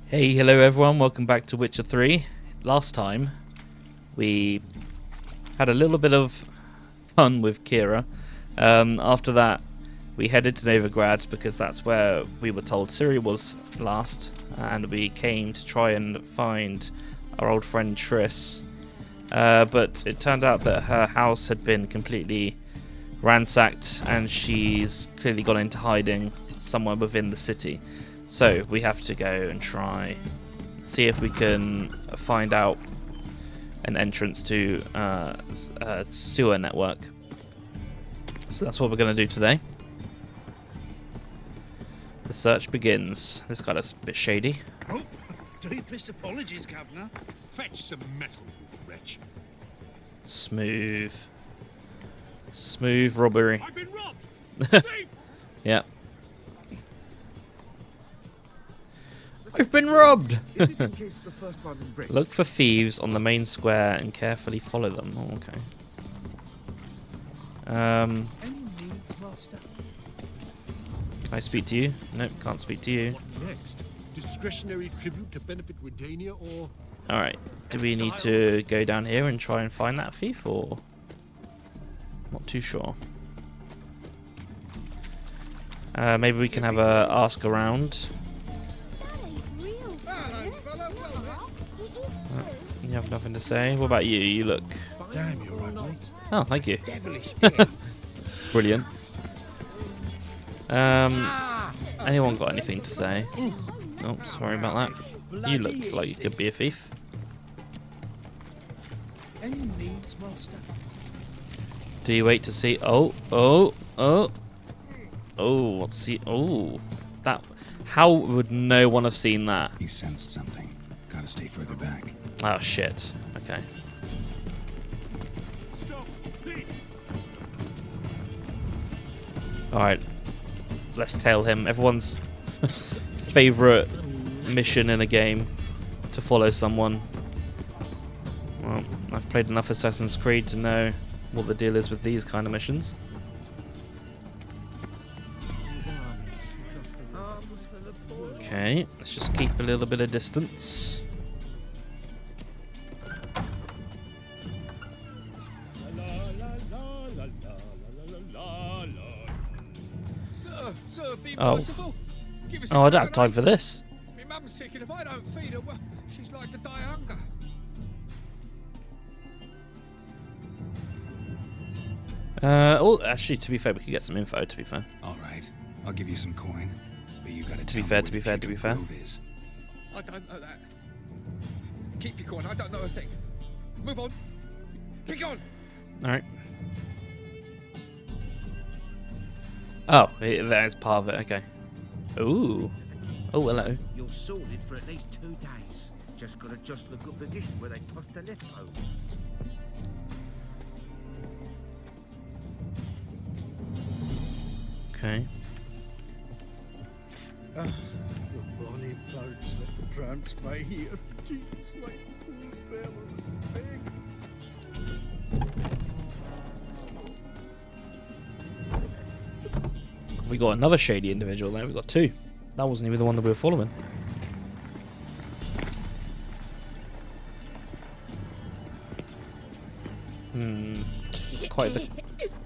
Hey, hello everyone, welcome back to Witcher 3. Last time, we had a little bit of fun with Kira. After that, we headed to Novigrad because that's where we were told Ciri was last, and we came to try and find our old friend Triss. But it turned out that her house had been completely ransacked and she's clearly gone into hiding somewhere within the city. So we have to go and try see if we can find out an entrance to a sewer network. So that's what we're going to do today. The search begins. This guy looks a bit shady. Oh, deepest apologies, Governor. Fetch some metal, you wretch. Smooth robbery. I've been robbed! Steve! Yeah. I've been robbed! Look for thieves on the main square and carefully follow them. Oh, okay. Can I speak to you? Nope, can't speak to you. What next? Discretionary tribute to benefit Redania or... Alright, do we need to go down here and try and find that thief, or...? Not too sure. Maybe we can have a ask around. You have nothing to say? What about you? You look... Damn, you're right, mate. Oh, thank you. Devilish Brilliant. Anyone got anything to say? Oh, sorry about that. You look like you could be a thief. Any needs, master? Do you wait to see... Oh, what's he... Oh, that... How would no one have seen that? He sensed something. Gotta stay further back. Oh, shit. Okay. Stop! Thief! Alright. Let's tail him. Everyone's favourite mission in a game. To follow someone. Well, I've played enough Assassin's Creed to know what the deal is with these kind of missions. Okay, let's just keep a little bit of distance. Sir, be Oh. merciful. Give us Oh, I don't have time for this. My mum's sick, and if I don't feed her, well, she's like to die of hunger. Oh, actually, to be fair, we could get some info, to be fair. All right, I'll give you some coin, but you gotta To be tell me fair, where to be the fair, to be putrid fair. grove is. I don't know that. Keep your coin, I don't know a thing. Move on. Be gone! Alright. Oh, that is part of it, okay. Ooh. Oh, hello. You're sorted for at least 2 days. Just gotta adjust the good position where they toss the leftovers. Okay. The bonny birds that prance by here. Teats like food bellows. We got another shady individual there. We got 2. That wasn't even the one that we were following. Quite the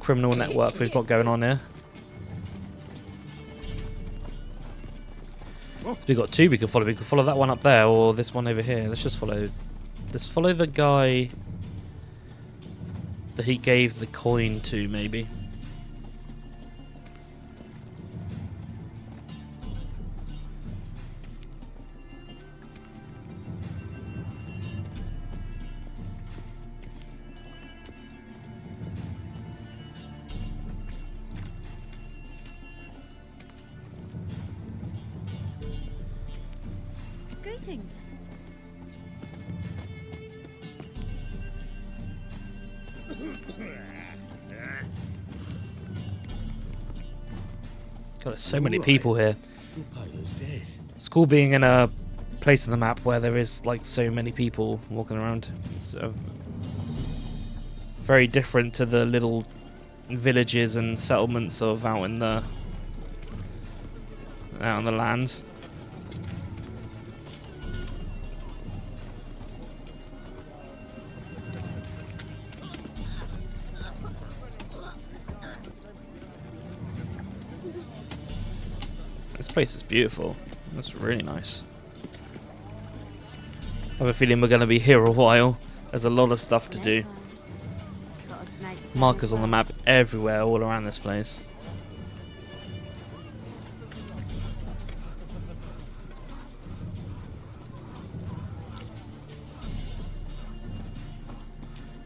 criminal network we've got going on here. So we got 2 we could follow. We could follow that one up there, or this one over here. Let's just follow. Let's follow the guy that he gave the coin to, maybe. Greetings. God, there's so many people here. Piler's dead. School being in a place of the map where there is like so many people walking around. It's very different to the little villages and settlements of out in the lands. This place is beautiful. That's really nice. I have a feeling we're going to be here a while. There's a lot of stuff to do. Markers on the map everywhere, all around this place.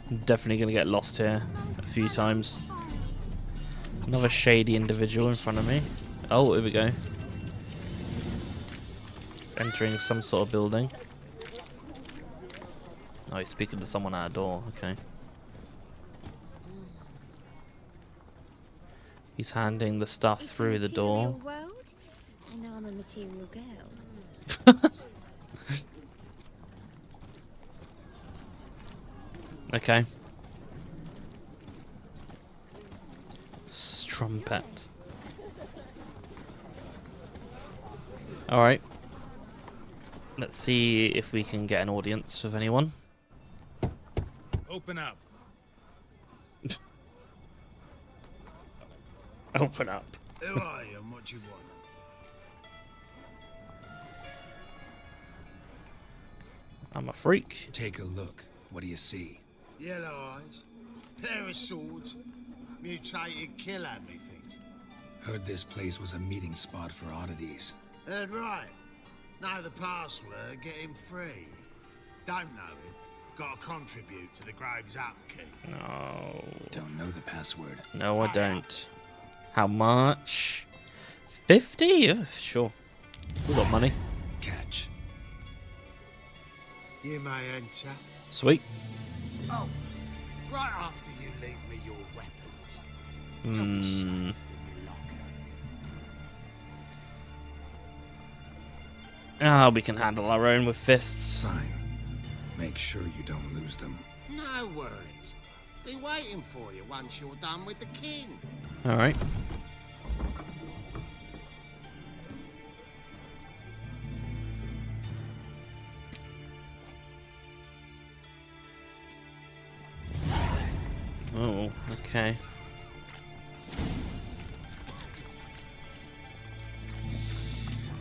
I'm definitely going to get lost here a few times. Another shady individual in front of me. Oh, here we go. He's entering some sort of building. Oh, he's speaking to someone at a door. Okay. He's handing the stuff through the door. World, and I'm a material girl. Okay. Strumpet. Alright. Let's see if we can get an audience with anyone. Open up. Open up. Who are you and what do you want? I'm a freak. Take a look. What do you see? Yellow eyes, pair of swords, mutated killer things. Heard this place was a meeting spot for oddities. Heard right. Know the password, get him free. Don't know him. Got to contribute to the Grave's upkeep. No. Don't know the password. No, I don't. How much? 50? Yeah, sure. We got money. Catch. You may enter. Sweet. Oh, right after you leave me your weapons. They'll be safe in your locker. Ah, we can handle our own with fists. Sign. Make sure you don't lose them. No worries. Be waiting for you once you're done with the king. Alright. Oh, okay.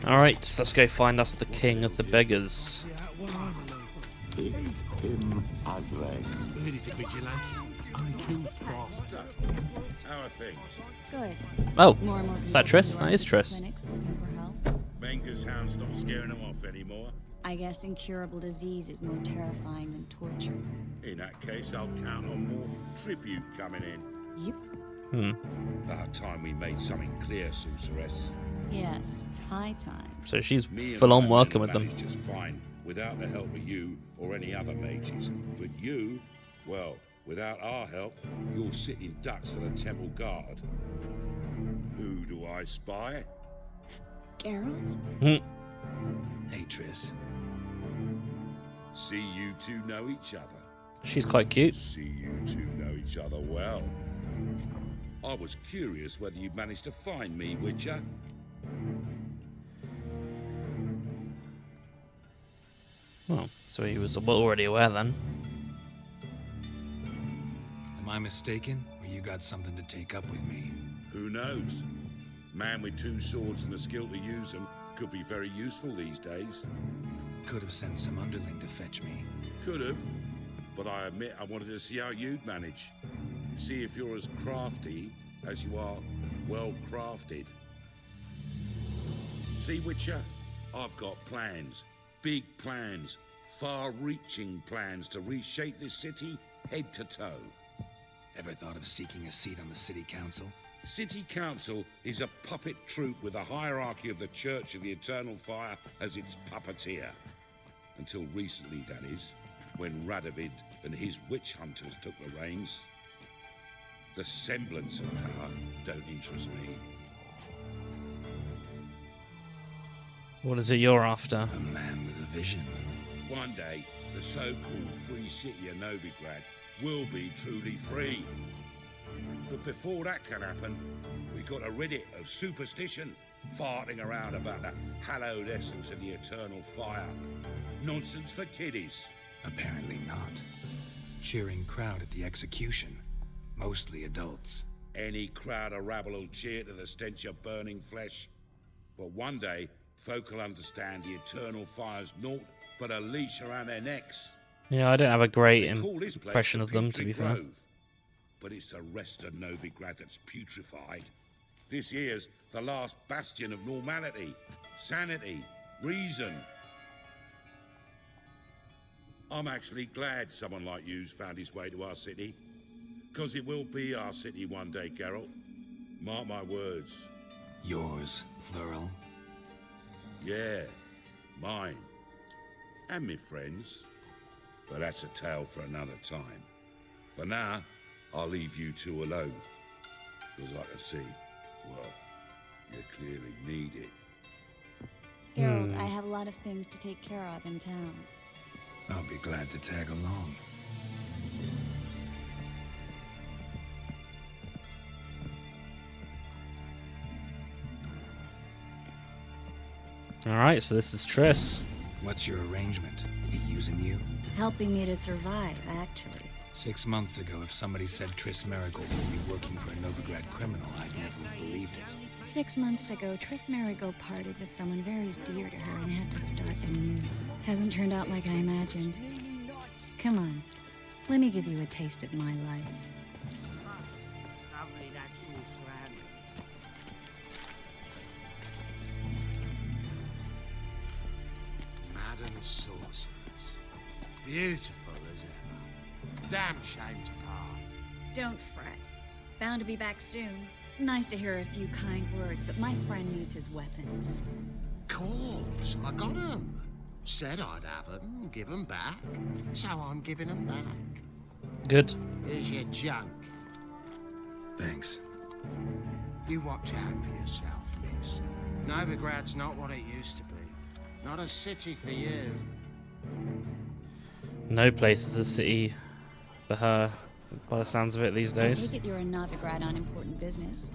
Alright, let's go find us the king of the beggars. It's him ugly. Heard he's a vigilante. Only kills craft. How are things? Good. Oh, More and more is that people Triss? come That to is our Triss. clinics looking for help. Menger's hound's not scaring them off anymore. I guess incurable disease is more terrifying than torture. In that case, I'll count on more tribute coming in. Yep. About time we made something clear, sorceress. Yes. High time. So she's Me and full on my working men with them. managed just fine, without the help of you or any other mages. But you, well, without our help, you're sitting ducks for the temple guard. Who do I spy? Geralt? Hey, Triss. See you two know each other. She's quite cute. See you two know each other well. I was curious whether you managed to find me, Witcher. Well, so he was already aware then. Am I mistaken, or you got something to take up with me? Who knows? Man with two swords and the skill to use them could be very useful these days. Could have sent some underling to fetch me. Could have, but I admit I wanted to see how you'd manage. See if you're as crafty as you are well crafted. See, Witcher, I've got plans. Big plans. Far-reaching plans to reshape this city head to toe. Ever thought of seeking a seat on the city council? City Council is a puppet troupe with a hierarchy of the Church of the Eternal Fire as its puppeteer. Until recently, that is, when Radovid and his witch hunters took the reins. The semblance of power don't interest me. What is it you're after? A man with a vision. One day, the so-called free city of Novigrad will be truly free. But before that can happen, we got to rid it of superstition, farting around about the hallowed essence of the eternal fire. Nonsense for kiddies. Apparently not. Cheering crowd at the execution. Mostly adults. Any crowd of rabble will cheer to the stench of burning flesh. But one day, folk will understand the eternal fire's naught but a leash around their necks. Yeah, I don't have a great They call this place impression the of them, to Putrid be fair. Grove, but it's the rest of Novigrad that's putrefied. This here's the last bastion of normality, sanity, reason. I'm actually glad someone like you's found his way to our city, because it will be our city one day, Geralt. Mark my words. Yours, plural. Yeah, mine. And me friends. But that's a tale for another time. For now, I'll leave you two alone. Because I can see, well, you clearly need it. Geralt, I have a lot of things to take care of in town. I'll be glad to tag along. Alright, so this is Triss. What's your arrangement? He using you? Helping me to survive, actually. 6 months ago, if somebody said Triss Merigold would be working for a Novigrad criminal, I'd never have believed it. 6 months ago, Triss Merigold parted with someone very dear to her and had to start anew. Hasn't turned out like I imagined. Come on, let me give you a taste of my life. Lovely natural surroundings. Madam Sorceress. Beautiful as ever. Damn shame to part. Don't fret. Bound to be back soon. Nice to hear a few kind words, but my friend needs his weapons. Course, I got 'em. Said I'd have 'em, give 'em back. So I'm giving 'em back. Good. Here's your junk. Thanks. You watch out for yourself, miss. Novigrad's not what it used to be. Not a city for you. No place is a city for her, by the sounds of it these I days. take it you're in Novigrad on important business.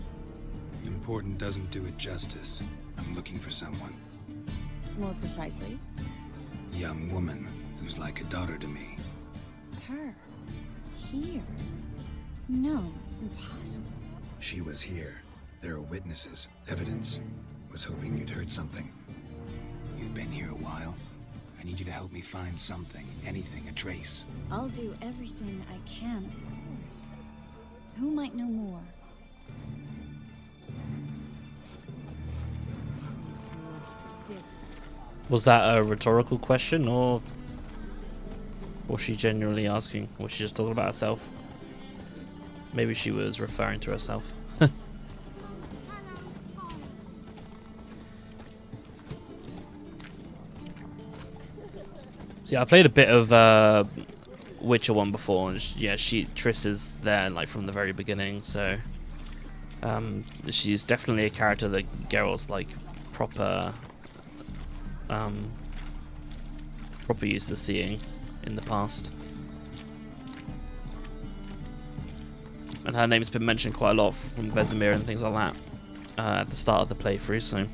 Important doesn't do it justice. I'm looking for someone. More precisely, Young woman who's like a daughter to me. her. Here. No, impossible. She was here. There are witnesses, evidence. Was hoping you'd heard something. You've been here a while. I need you to help me find something, anything, a trace. I'll do everything I can, of course. Who might know more? Was that a rhetorical question, or was she genuinely asking? Was she just talking about herself? Maybe she was referring to herself. See, I played a bit of Witcher 1 before, and Triss is there like from the very beginning, so she's definitely a character that Geralt's like proper used to seeing in the past. And her name's been mentioned quite a lot from Vesemir and things like that at the start of the playthrough, so...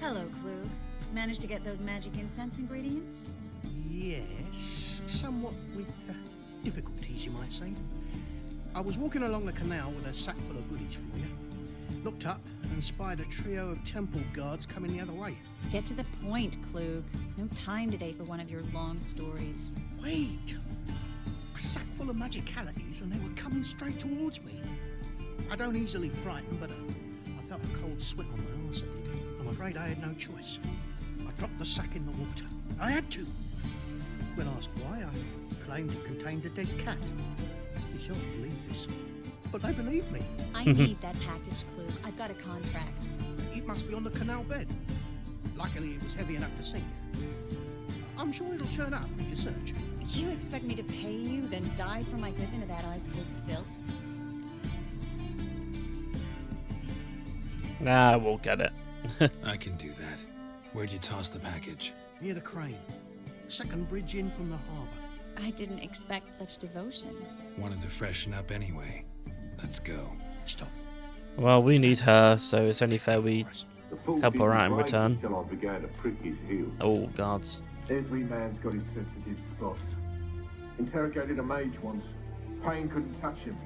Hello, Klug. Managed to get those magic incense ingredients? Yes, somewhat with difficulties, you might say. I was walking along the canal with a sack full of goodies for you. Looked up and spied a trio of temple guards coming the other way. Get to the point, Klug. No time today for one of your long stories. Wait! A sack full of magicalities and they were coming straight towards me. I don't easily frighten, but I felt a cold sweat on my arse. I did. I'm afraid I had no choice. I dropped the sack in the water. I had to. When asked why, I claimed it contained a dead cat. You shan't believe this, but they believed me. I need that package, Klug. I've got a contract. It must be on the canal bed. Luckily, it was heavy enough to sink. I'm sure it'll turn up if you search. You expect me to pay you, then dive for my goods into that ice-cold filth? Nah, we'll get it. I can do that. Where'd you toss the package? Near the crane. Second bridge in from the harbour. I didn't expect such devotion. Wanted to freshen up anyway. Let's go. Stop. Well, we need her, so it's only fair we help her out in return. Until I began to prick his heel. Oh, guards. Every man's got his sensitive spots. Interrogated a mage once. Pain couldn't touch him.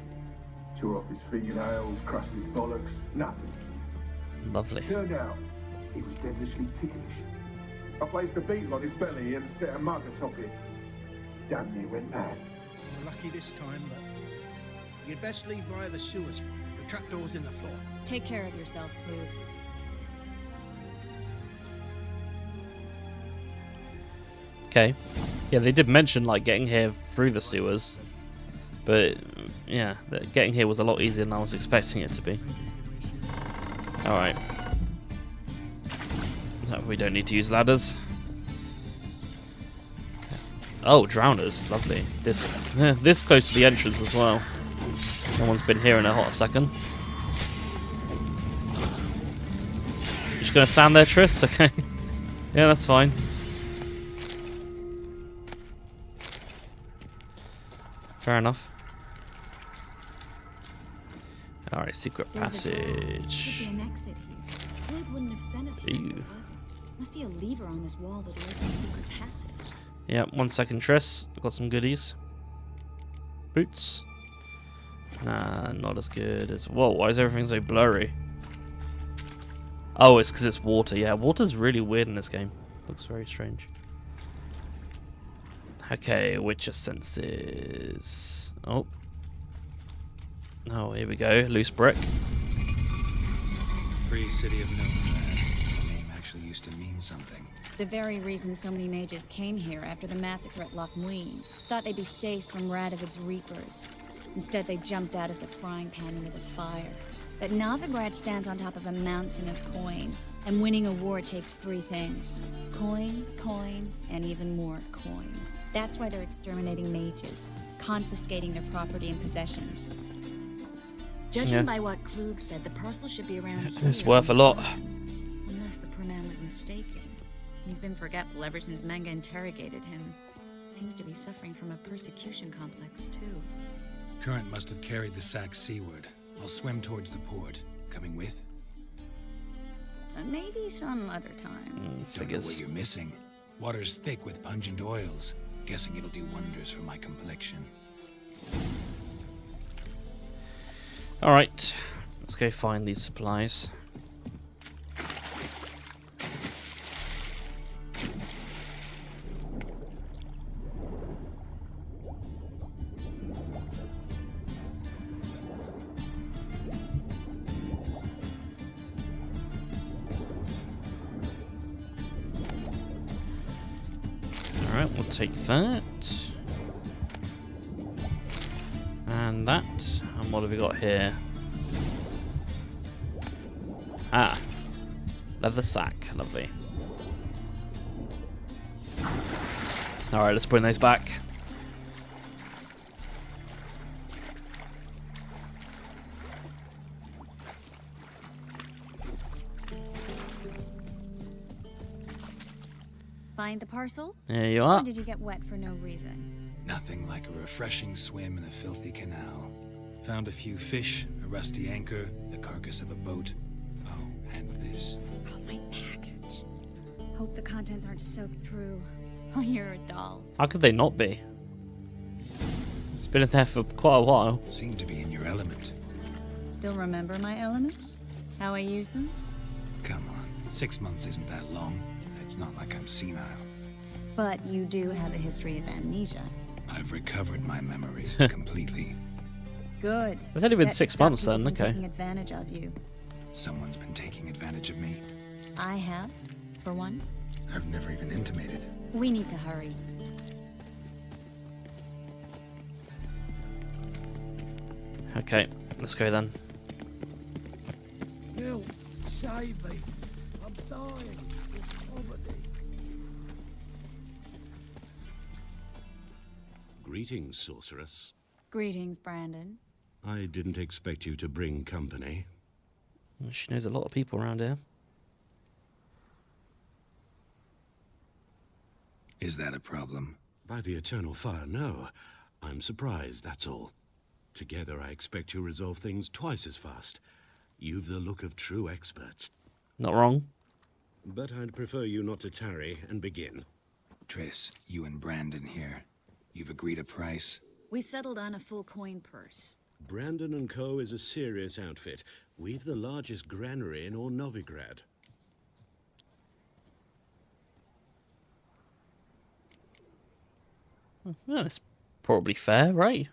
Tore off his fingernails, crushed his bollocks, nothing. Lovely. Turned out, he was devilishly ticklish. I placed a beetle on his belly and set a mug atop it. Damn near went mad. We're lucky this time, but you'd best leave via the sewers. The trapdoor's in the floor. Take care of yourself, Clue. Okay. Yeah, they did mention like getting here through the sewers, but yeah, getting here was a lot easier than I was expecting it to be. All right. No, we don't need to use ladders. Oh, drowners, lovely. This close to the entrance as well. No one's been here in a hot second. You're just gonna stand there, Triss? Okay. Yeah, that's fine. Fair enough. Alright, secret passage. Should be an exit here. Fluid wouldn't have sent us here if it wasn't. Must be a lever on this wall that led to the secret passage. Yeah, 1 second, Triss. I've got some goodies. Boots. Nah, not as good as... Whoa, why is everything so blurry? Oh, it's because it's water. Yeah, water's really weird in this game. Looks very strange. Okay, Witcher senses. Oh. Oh, here we go. Loose brick. Free city of Novigrad. The name actually used to mean something. The very reason so many mages came here after the massacre at Loch Muin. Thought they'd be safe from Radovid's reapers. Instead, they jumped out of the frying pan into the fire. But Novigrad stands on top of a mountain of coin, and winning a war takes 3 things. Coin, coin, and even more coin. That's why they're exterminating mages, confiscating their property and possessions. Judging by what Klug said, the parcel should be around here. It's worth a lot. Unless the poor man was mistaken. He's been forgetful ever since Manga interrogated him. Seems to be suffering from a persecution complex, too. Current must have carried the sack seaward. I'll swim towards the port. Coming with? Maybe some other time. Don't know what you're missing. Water's thick with pungent oils. Guessing it'll do wonders for my complexion. Alright, let's go find these supplies. Alright, we'll take that. And that. And what have we got here? Ah. Leather sack. Lovely. Alright, let's bring those back. Find the parcel? There you are. Or did you get wet for no reason? Nothing like a refreshing swim in a filthy canal. Found a few fish, a rusty anchor, the carcass of a boat. Oh, and this. Oh, my package. Hope the contents aren't soaked through. Oh, you're a doll. How could they not be? It's been in there for quite a while. Seem to be in your element. Still remember my elements? How I use them? Come on, 6 months isn't that long. It's not like I'm senile. But you do have a history of amnesia. I've recovered my memory completely. Good. It's only been That 6 should stop months people then, from okay. Taking advantage of you. Someone's been taking advantage of me. I have, for one. I've never even intimated. We need to hurry. Okay, let's go then. Help! Save me! I'm dying of poverty. Greetings, sorceress. Greetings, Brandon. I didn't expect you to bring company. Well, she knows a lot of people around here. Is that a problem? By the eternal fire, no. I'm surprised, that's all. Together, I expect you resolve things twice as fast. You've the look of true experts. Not wrong. But I'd prefer you not to tarry and begin. Triss, you and Brandon here. You've agreed a price? We settled on a full coin purse. Brandon & Co. is a serious outfit. We've the largest granary in all Novigrad. Well, that's probably fair, right?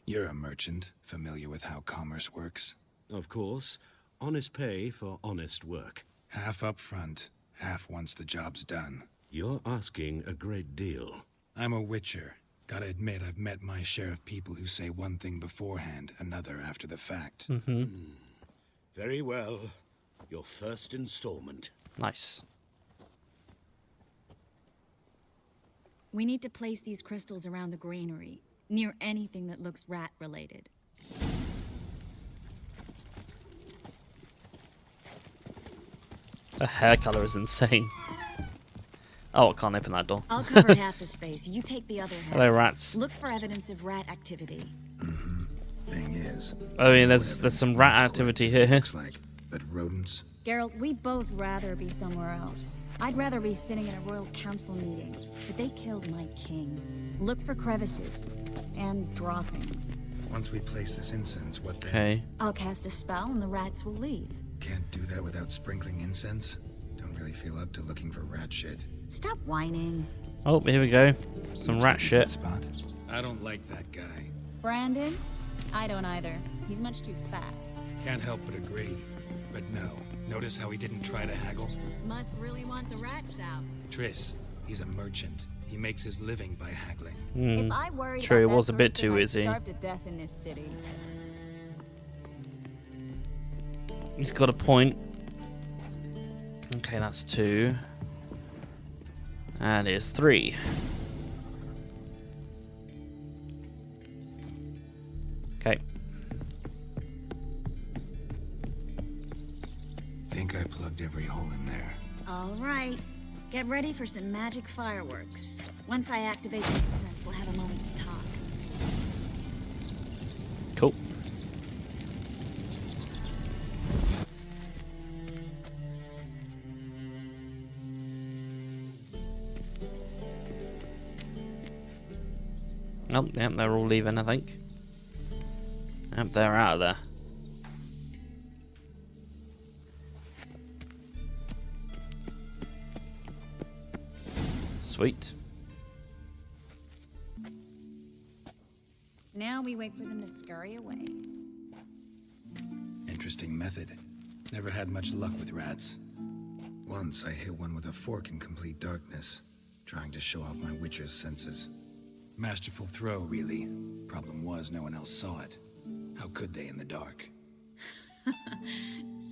You're a merchant, familiar with how commerce works. Of course, honest pay for honest work. Half up front, half once the job's done. You're asking a great deal. I'm a witcher. Gotta admit, I've met my share of people who say one thing beforehand, another after the fact. Very well. Your first installment. Nice. We need to place these crystals around the granary, near anything that looks rat-related. The hair color is insane. Oh, I can't open that door. I'll cover half the space. You take the other half. Hello, rats. Look for evidence of rat activity. Thing is, I mean, there's some rat activity here. looks like, but rodents. Geralt, we'd both rather be somewhere else. I'd rather be sitting in a royal council meeting, but they killed my king. Look for crevices and droppings. Once we place this incense, what then? Okay. I'll cast a spell and the rats will leave. Can't do that without sprinkling incense? Don't really feel up to looking for rat shit. Stop whining. Oh, here we go. Some rat shit. Spot. I don't like that guy. Brandon? I don't either. He's much too fat. Can't help but agree. But no, notice how he didn't try to haggle? Must really want the rats out. Triss, he's a merchant. He makes his living by haggling. If I worried True, about it that was a sort bit of thing, too I'd easy. starve to death in this city. He's got a point. Okay, that's 2. And it's 3. Okay. Think I plugged every hole in there. All right. Get ready for some magic fireworks. Once I activate the incense, we'll have a moment to talk. Cool. Oh, yep, they're all leaving, I think. Yep, they're out of there. Sweet. Now we wait for them to scurry away. Interesting method. Never had much luck with rats. Once I hit one with a fork in complete darkness, trying to show off my witcher's senses. Masterful throw, really. Problem was, no one else saw it. How could they in the dark?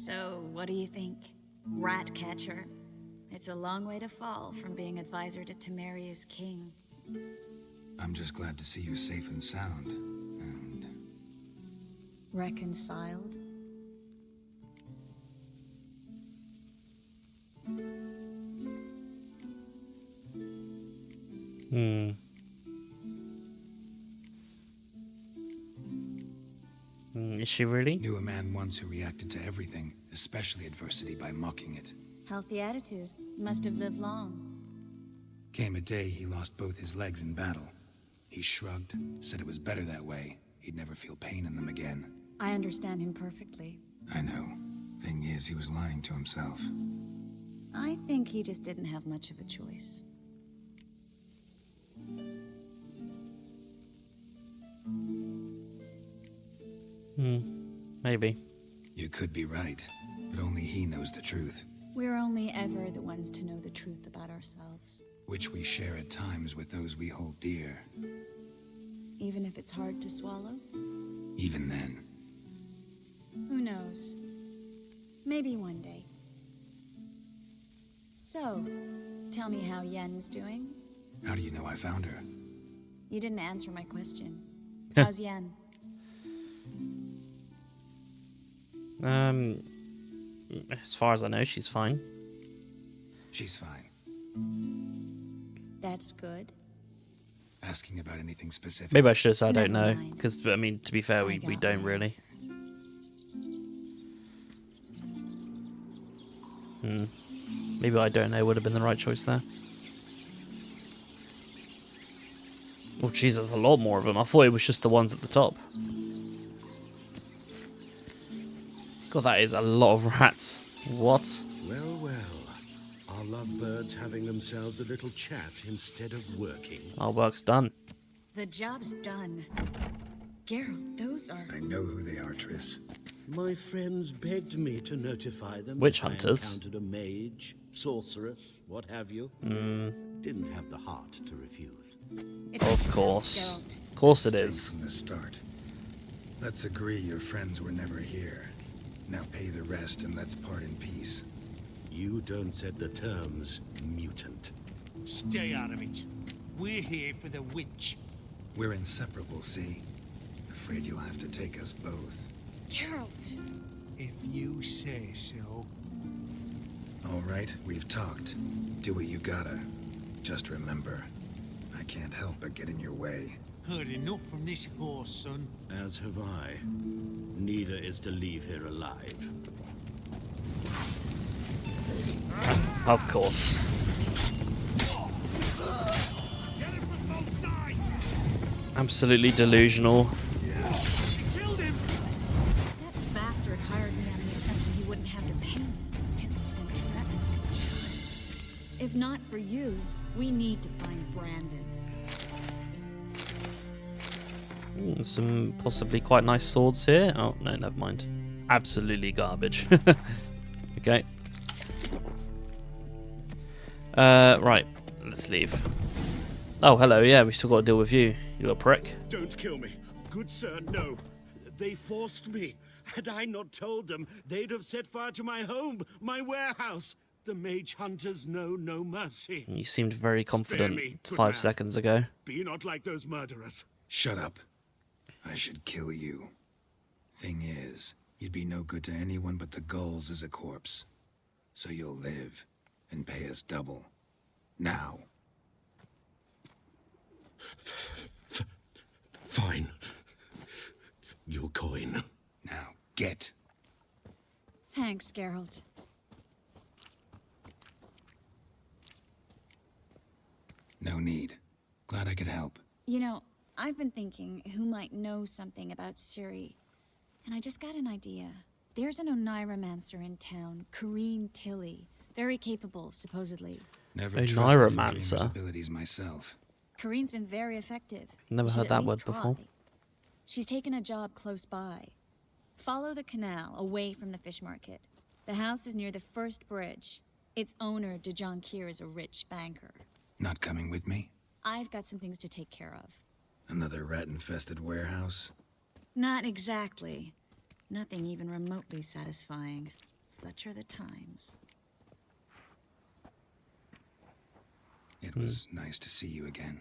So, what do you think? Rat catcher? It's a long way to fall from being advisor to Temeria's king. I'm just glad to see you safe and sound. And Reconciled? Is she really? knew a man once who reacted to everything, especially adversity, by mocking it. Healthy attitude. Must have lived long. Came a day he lost both his legs in battle. He shrugged, said it was better that way. He'd never feel pain in them again. I understand him perfectly. I know. Thing is, he was lying to himself. I think he just didn't have much of a choice. Maybe. You could be right, but only he knows the truth, We're only ever the ones to know the truth about ourselves. which we share at times with those we hold dear. Even if it's hard to swallow? Even then. Who knows? Maybe one day. So, tell me how Yen's doing? How do you know I found her? You didn't answer my question. How's Yen? As far as I know, she's fine. She's fine. That's good. Asking about anything specific? Maybe I should have said I don't Never know, mind. because I mean, to be fair, we got don't this. really. Maybe I don't know would have been the right choice there. Oh, Jesus, a lot more of them. I thought it was just the ones at the top. God, that is a lot of rats. What? Well, well. Our lovebirds having themselves a little chat instead of working. Our work's done. The job's done. Geralt, those are... I know who they are, Triss. My friends begged me to notify them. Witch that hunters. I encountered a mage, sorceress, what have you. Didn't have the heart to refuse. It's Of a trap, course. Geralt. Of course it Stayed is. from the start. Let's agree your friends were never here. Now pay the rest and let's part in peace. You don't set the terms, mutant. Stay out of it. We're here for the witch. We're inseparable, see? Afraid you'll have to take us both. Geralt. If you say so. All right, we've talked. Do what you gotta. Just remember, I can't help but get in your way. Heard enough from this horse, son. As have I. Neither is to leave here alive. Of course. Absolutely delusional. That bastard hired me on the assumption he wouldn't have to pay me. Duped and trapped like a child. If not for you, we need to find Brandon. Some possibly quite nice swords here. Oh, no, never mind. Absolutely garbage. Okay. Right. Let's leave. Oh, hello. Yeah, we still got to deal with you. You little prick. Don't kill me. Good sir, no. They forced me. Had I not told them, they'd have set fire to my home, my warehouse. The mage hunters know no mercy. You seemed very confident me, good 5 man. seconds ago. Be not like those murderers. Shut up. I should kill you. Thing is, you'd be no good to anyone but the gulls as a corpse. So you'll live and pay us double. Now. Fine. Your coin. Now, get. Thanks, Geralt. No need. Glad I could help. You know, I've been thinking who might know something about Ciri. And I just got an idea. There's an Oneiromancer in town, Corrine Tilly. Very capable, supposedly. Never A trusted Nyromancer. Dreamer's abilities myself. Corrine's been very effective. Never You should heard at that least word try. before. She's taken a job close by. Follow the canal away from the fish market. The house is near the first bridge. Its owner, Dejon Kier, is a rich banker. Not coming with me? I've got some things to take care of. Another rat-infested warehouse? Not exactly. Nothing even remotely satisfying. Such are the times. It was nice to see you again.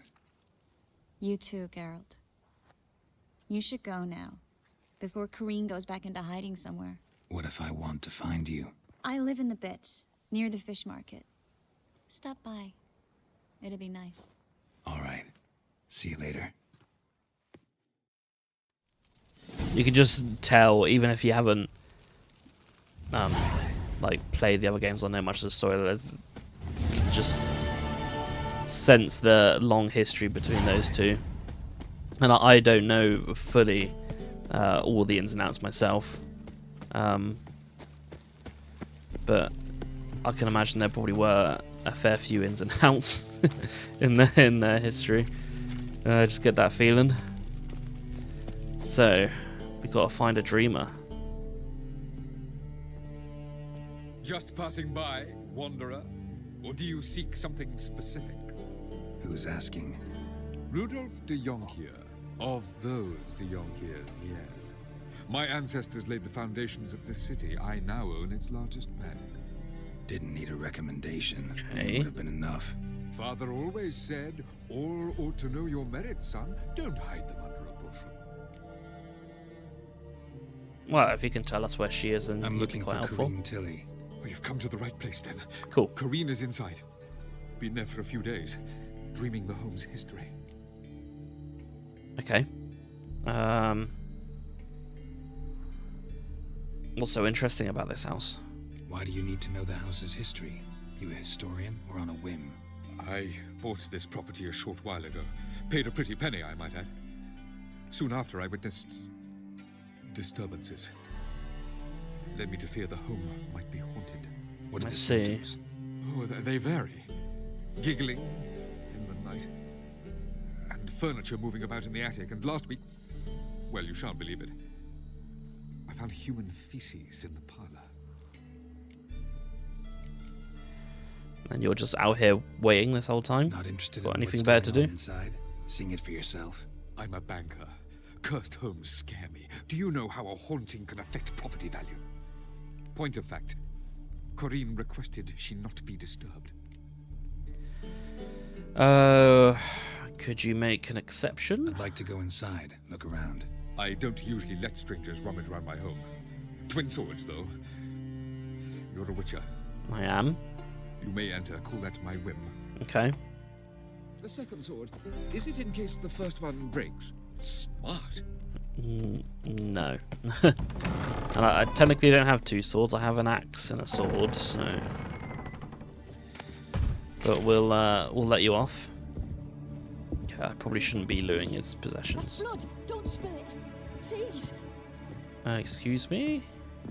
You too, Geralt. You should go now, before Corrine goes back into hiding somewhere. What if I want to find you? I live in the Bits, near the fish market. Stop by. It'll be nice. All right. See you later. You can just tell, even if you haven't like played the other games or know much of the story, there's just sense the long history between those two. And I don't know fully all the ins and outs myself, but I can imagine there probably were a fair few ins and outs in their history. Just get that feeling. So we got to find a dreamer. Just passing by, wanderer? Or do you seek something specific? Who's asking? Rudolf de Jonkier. Of those de Jonkiers, yes. My ancestors laid the foundations of this city. I now own its largest bank. Didn't need a recommendation. Okay. It would have been enough. Father always said, all ought to know your merits, son. Don't hide them under a bushel. Well, if you can tell us where she is, then I'm you'd be looking quite for helpful. Corrine Tilly. Oh, you've come to the right place, then. Cool. Corrine is inside. Been there for a few days, dreaming the home's history. Okay. What's so interesting about this house? Why do you need to know the house's history? You a historian or on a whim? I bought this property a short while ago. Paid a pretty penny, I might add. Soon after, I witnessed disturbances. led me to fear the home might be haunted. What are I the see. symptoms? Oh, they vary. Giggling in the night, and furniture moving about in the attic, and last week, well, you shan't believe it, I found human feces in the parlor. And you're just out here waiting this whole time? Not interested Got in anything what's better to going do? on inside? Seeing it for yourself. I'm a banker. Cursed homes scare me. Do you know how a haunting can affect property value? Point of fact, Corinne requested she not be disturbed. Could you make an exception? I'd like to go inside, look around. I don't usually let strangers rummage around my home. Twin swords, though. You're a witcher. I am. You may enter, call that my whim. Okay. The second sword, is it in case the first one breaks? Smart. No. And I technically don't have two swords. I have an axe and a sword, so. But we'll let you off. Okay, I probably shouldn't be looting his possessions. Blood, don't spill it, please. Excuse me?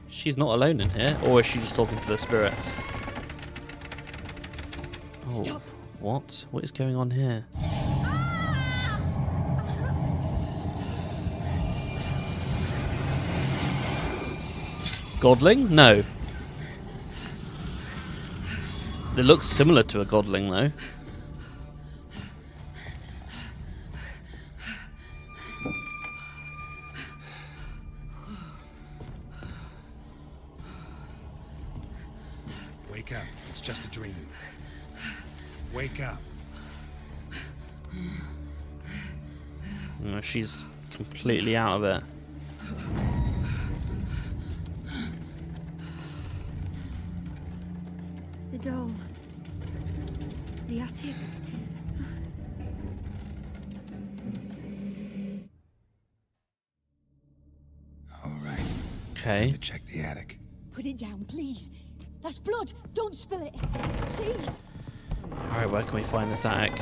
She's not alone in here, or is she just talking to the spirits? Oh, Stop. what? What is going on here? Godling? No. It looks similar to a godling, though. Wake up. It's just a dream. Wake up. No, she's completely out of it. The doll. The attic. All right. Okay. To check the attic. Put it down, please. That's blood. Don't spill it, please. Alright, where can we find this attic?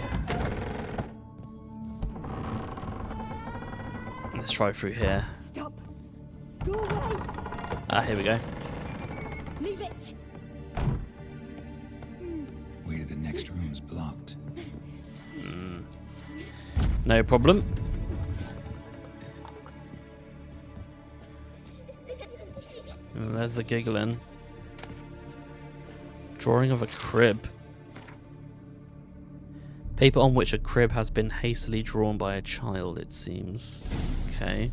Let's try through here. Stop. Go away. Ah, here we go. Leave it. Way to the next room's blocked. No problem. And there's the giggling. Drawing of a crib. Paper on which a crib has been hastily drawn by a child, it seems. Okay.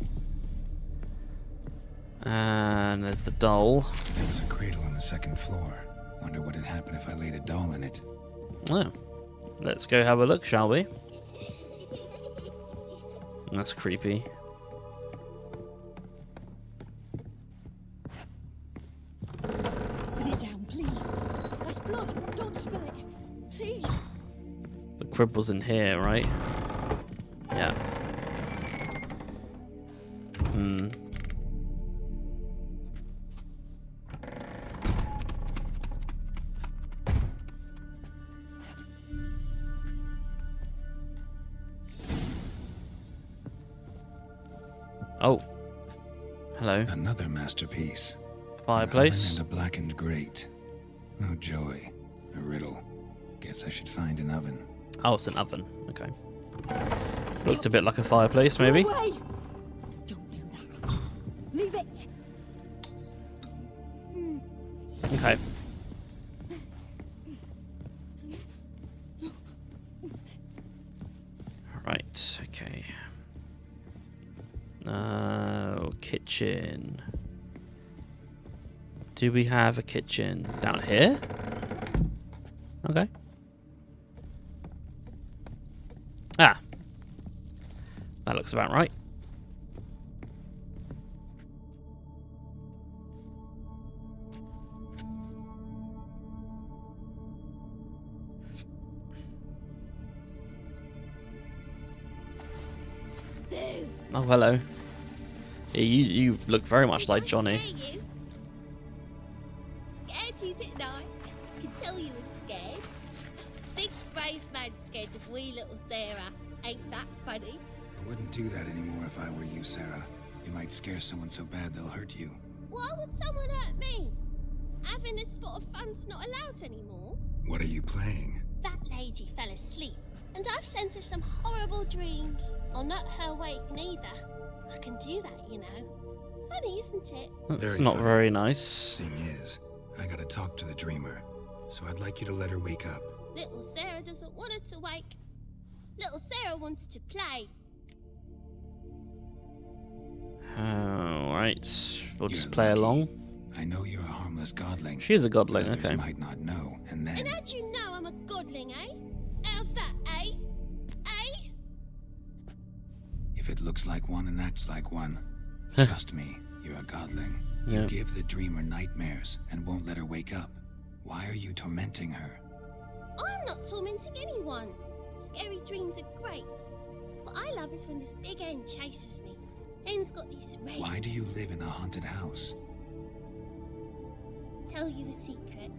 And there's the doll. There was a cradle on the second floor. Wonder what would happen if I laid a doll in it. Oh. Let's go have a look, shall we? That's creepy. Put it down, please. That's blood. Don't spill it, please. The crib was in here, right? Yeah. Oh. Hello. Another masterpiece. Fireplace. And a blackened grate. Oh joy. A riddle. Guess I should find an oven. Oh, it's an oven. Okay. Looked a bit like a fireplace, maybe. Go away. Don't do that. Leave it. Okay. Right. Okay. Kitchen. Do we have a kitchen down here? Okay. Ah. That looks about right. Oh, hello. Yeah, you look very much like Johnny. Scared you, didn't I? I can tell you were scared. Big brave man scared of wee little Sarah. Ain't that funny? I wouldn't do that anymore if I were you, Sarah. You might scare someone so bad they'll hurt you. Why would someone hurt me? Having a spot of fun's not allowed anymore. What are you playing? That lady fell asleep, and I've sent her some horrible dreams. I'll not her awake neither. I can do that, you know. Funny, isn't it? That's not very nice. Thing is, I gotta talk to the dreamer, so I'd like you to let her wake up. Little Sarah doesn't want her to wake. Little Sarah wants to play. Alright, we'll just play along. I know you're a harmless godling. She is a godling, but others okay. might not know, and then... And how'd you know I'm a godling, eh? How's that, eh? Eh? If it looks like one and acts like one, trust me, you're a godling. You Yeah. give the dreamer nightmares and won't let her wake up. Why are you tormenting her? I'm not tormenting anyone. Scary dreams are great. What I love is when this big hen chases me. Hen's got these red... Why do you live in a haunted house? Tell you a secret.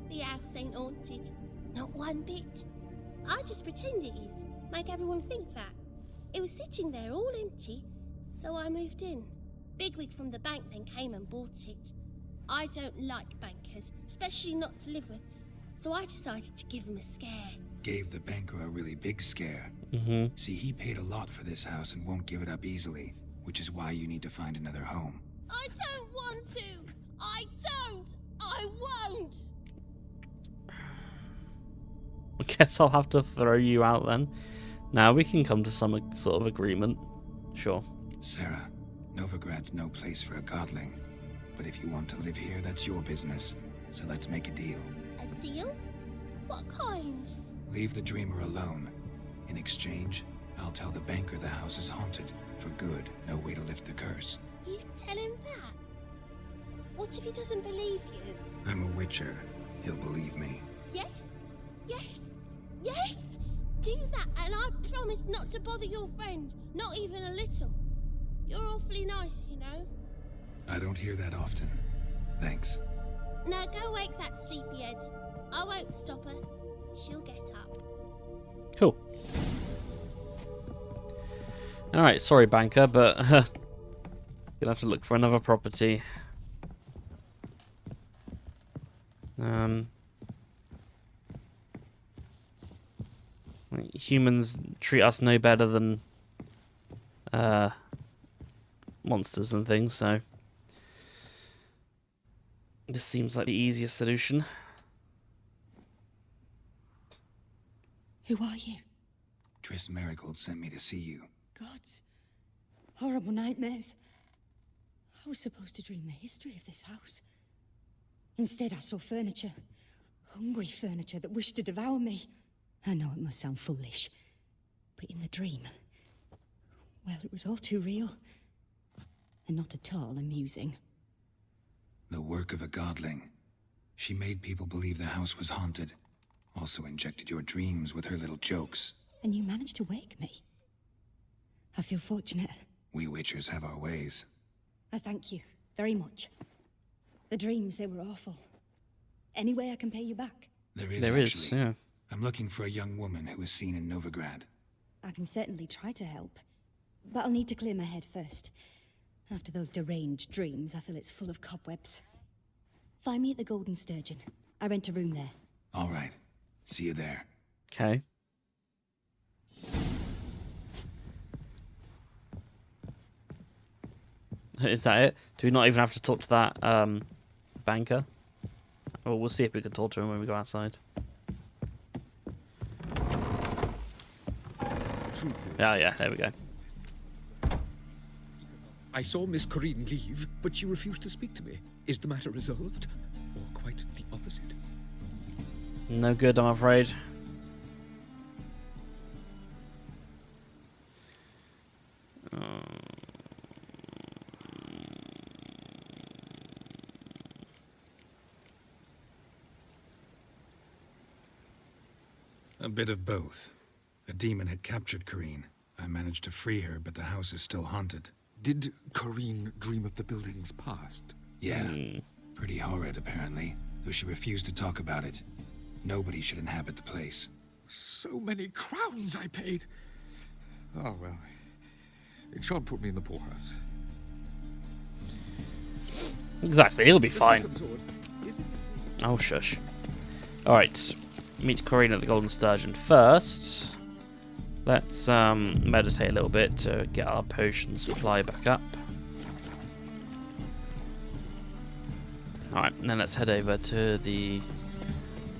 The house ain't haunted. Not one bit. I just pretend it is. Make everyone think that. It was sitting there all empty, so I moved in. Bigwig from the bank then came and bought it. I don't like bankers, especially not to live with, so I decided to give him a scare. Gave the banker a really big scare. Mm-hmm. See, he paid a lot for this house and won't give it up easily, which is why you need to find another home. I don't want to! I don't! I won't! I guess I'll have to throw you out then. Now we can come to some sort of agreement. Sure. Sarah, Novigrad's no place for a godling. But if you want to live here, that's your business. So let's make a deal. A deal? What kind? Leave the dreamer alone. In exchange, I'll tell the banker the house is haunted. For good, no way to lift the curse. You tell him that? What if he doesn't believe you? I'm a witcher. He'll believe me. Yes? Yes? Yes! Do that, and I promise not to bother your friend. Not even a little. You're awfully nice, you know. I don't hear that often. Thanks. Now go wake that sleepyhead. I won't stop her. She'll get up. Cool. Alright, sorry banker, but gonna have to look for another property. Humans treat us no better than monsters and things, so this seems like the easiest solution. Who are you? Triss Merigold sent me to see you. Gods. Horrible nightmares. I was supposed to dream the history of this house. Instead, I saw furniture. Hungry furniture that wished to devour me. I know it must sound foolish, but in the dream, well, it was all too real. And not at all amusing. The work of a godling. She made people believe the house was haunted. Also injected your dreams with her little jokes. And you managed to wake me. I feel fortunate. We witchers have our ways. I thank you very much. The dreams, they were awful. Any way I can pay you back? There is, There is, actually. yeah. I'm looking for a young woman who was seen in Novigrad. I can certainly try to help. But I'll need to clear my head first. After those deranged dreams, I feel it's full of cobwebs. Find me at the Golden Sturgeon. I rent a room there. All right. See you there. Okay. Is that it? Do we not even have to talk to that banker? Well, we'll see if we can talk to him when we go outside. Yeah, there we go. I saw Miss Corinne leave, but she refused to speak to me. Is the matter resolved? Or quite the opposite? No good, I'm afraid. A bit of both. A demon had captured Corinne. I managed to free her, but the house is still haunted. Did Corinne dream of the building's past? Yeah. Pretty horrid, apparently, though she refused to talk about it. Nobody should inhabit the place. So many crowns I paid. Oh, well. It shan't put me in the poorhouse. Exactly, he'll be The fine. second sword, is it? Oh, shush. Alright, meet Corinne at the Golden Sturgeon first. Let's meditate a little bit to get our potion supply back up. Alright, and then let's head over to the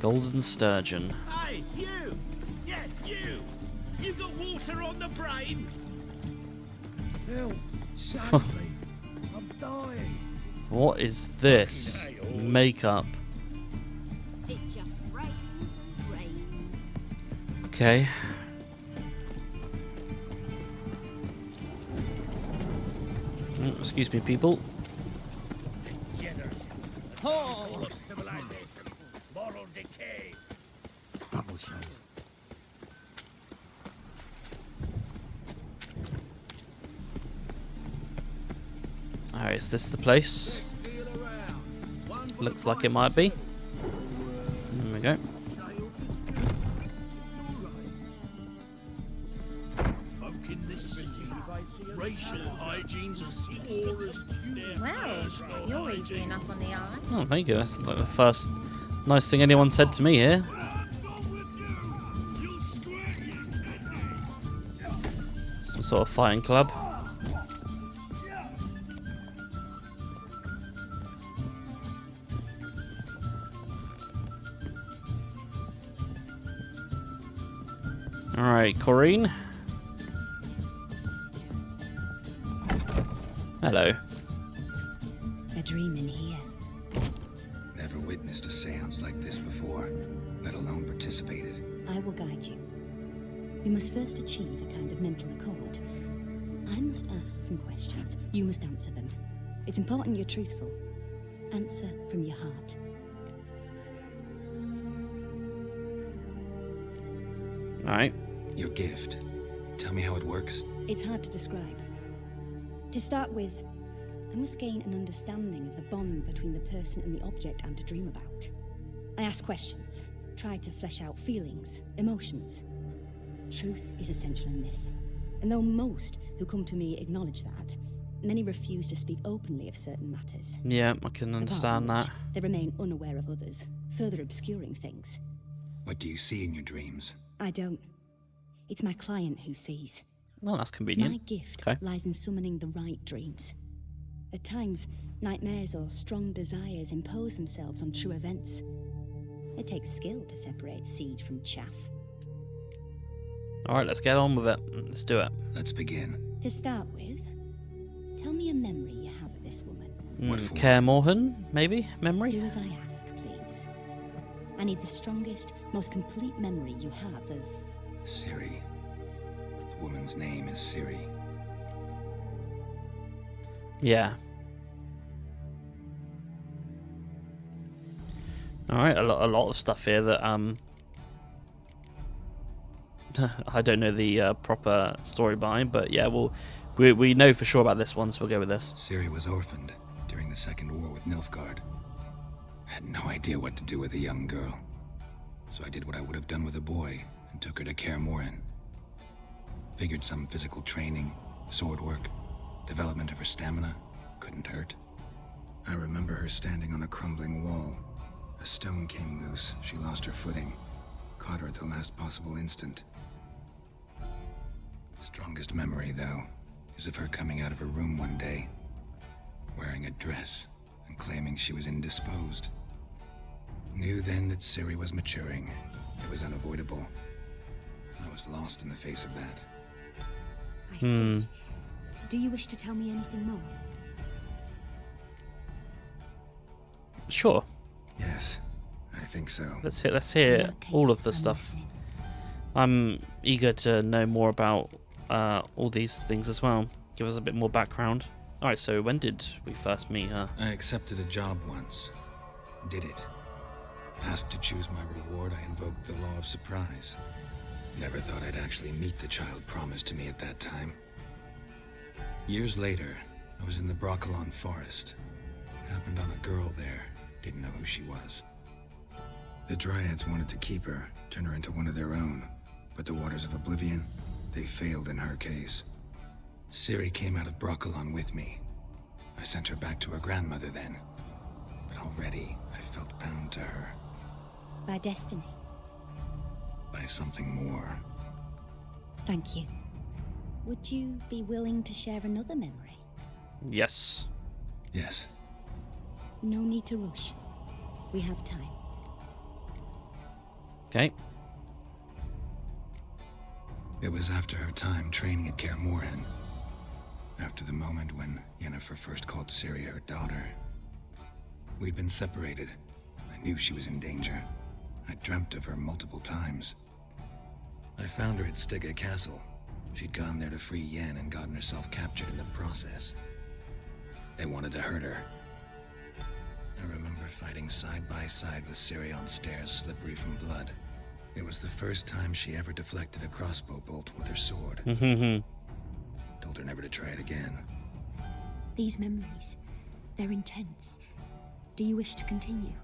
Golden Sturgeon. Hey, you! Yes, you! You got water on the brain? Help! Save me! I'm dying! What is this? Makeup. It just rains and rains. Okay. Excuse me, people. Oh! Civilization, moral decay. Double shows. Alright, is this the place? Looks like it might be. There we go. Folk in this city, racial hygiene's as poor as their Well, you're easy enough on the eye. Oh, thank you. That's like the first nice thing anyone said to me here. Some sort of fighting club. Alright, Corinne. Hello. A dream in here. Never witnessed a seance like this before, let alone participated. I will guide you. You must first achieve a kind of mental accord. I must ask some questions. You must answer them. It's important you're truthful. Answer from your heart. Alright. Your gift. Tell me how it works. It's hard to describe. To start with, I must gain an understanding of the bond between the person and the object I'm to dream about. I ask questions, try to flesh out feelings, emotions. Truth is essential in this, and though most who come to me acknowledge that, many refuse to speak openly of certain matters. Yeah, I can understand Apart that. from which, they remain unaware of others, further obscuring things. What do you see in your dreams? I don't. It's my client who sees. Well, that's convenient. My gift Okay. lies in summoning the right dreams. At times, nightmares or strong desires impose themselves on true events. It takes skill to separate seed from chaff. Alright, let's get on with it. Let's do it. Let's begin. To start with, tell me a memory you have of this woman. What for? Kaer Morhen, maybe? Memory? Do as I ask, please. I need the strongest, most complete memory you have of... Ciri. The woman's name is Ciri. Yeah. Alright, a lot of stuff here that I don't know the proper story behind, but yeah, we know for sure about this one, so we'll go with this. Ciri was orphaned during the Second War with Nilfgaard. Had no idea what to do with a young girl, so I did what I would have done with a boy and took her to Kaer Morhen. Figured some physical training, sword work, development of her stamina couldn't hurt. I remember her standing on a crumbling wall. A stone came loose, she lost her footing, caught her at the last possible instant. Strongest memory, though, is of her coming out of her room one day, wearing a dress and claiming she was indisposed. Knew then that Ciri was maturing. It was unavoidable. I was lost in the face of that. I see. Do you wish to tell me anything more? Sure. Yes, I think so. Let's hear all of the stuff. I'm eager to know more about all these things as well. Give us a bit more background. Alright, so when did we first meet her? I accepted a job once. Did it. Asked to choose my reward, I invoked the law of surprise. Never thought I'd actually meet the child promised to me at that time. Years later, I was in the Broccolon forest. Happened on a girl there. Didn't know who she was. The Dryads wanted to keep her, turn her into one of their own. But the Waters of Oblivion, they failed in her case. Ciri came out of Broccolon with me. I sent her back to her grandmother then, but already I felt bound to her. By destiny. By something more. Thank you. Would you be willing to share another memory? Yes. Yes. No need to rush. We have time. Okay. It was after her time training at Kaer Morhen. After the moment when Yennefer first called Ciri her daughter. We'd been separated. I knew she was in danger. I dreamt of her multiple times. I found her at Stygga Castle. She'd gone there to free Yen and gotten herself captured in the process. They wanted to hurt her. I remember fighting side by side with Ciri on stairs slippery from blood. It was the first time she ever deflected a crossbow bolt with her sword. Told her never to try it again. These memories, they're intense. Do you wish to continue?